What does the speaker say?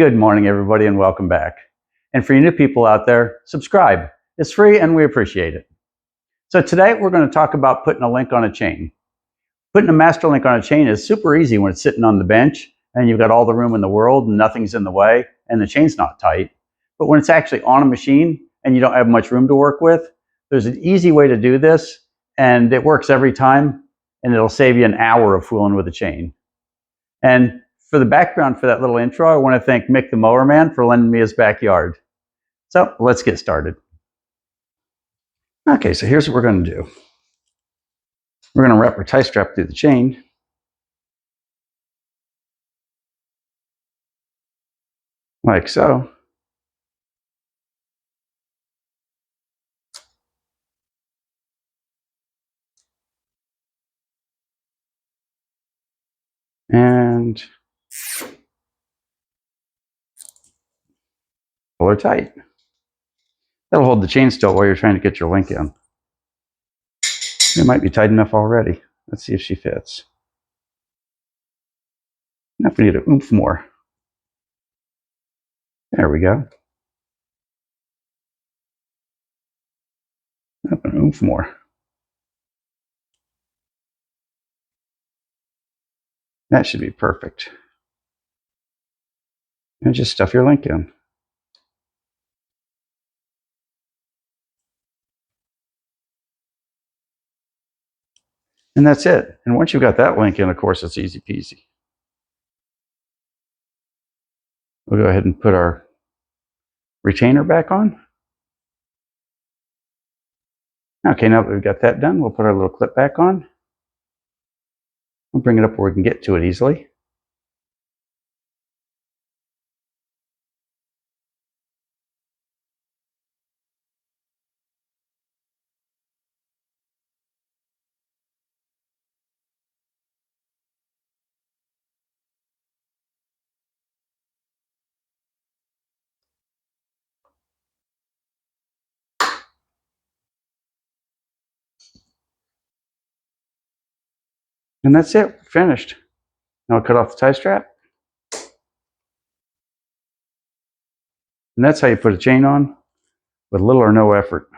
Good morning, everybody, and welcome back. And for you new people out there, subscribe. It's free and we appreciate it. So today we're going to talk about putting a link on a chain. Putting a master link on a chain is super easy when it's sitting on the bench and you've got all the room in the world and nothing's in the way and the chain's not tight. But when it's actually on a machine and you don't have much room to work with, there's an easy way to do this, and it works every time, and it'll save you an hour of fooling with a chain. And for the background for that little intro, I want to thank Mick the Mower man for lending me his backyard. So let's get started. Okay, so here's what we're going to do. We're going to wrap our tie strap through the chain. Like so. And pull her tight. That'll hold the chain still while you're trying to get your link in. It might be tight enough already. Let's see if she fits. Now if we need a oomph more. There we go. Up an oomph more. That should be perfect. And just stuff your link in. And that's it. And once you've got that link in, of course, it's easy peasy. We'll go ahead and put our retainer back on. Okay, now that we've got that done, we'll put our little clip back on. We'll bring it up where we can get to it easily. And that's it, finished. Now I'll cut off the tie strap. And that's how you put a chain on with little or no effort.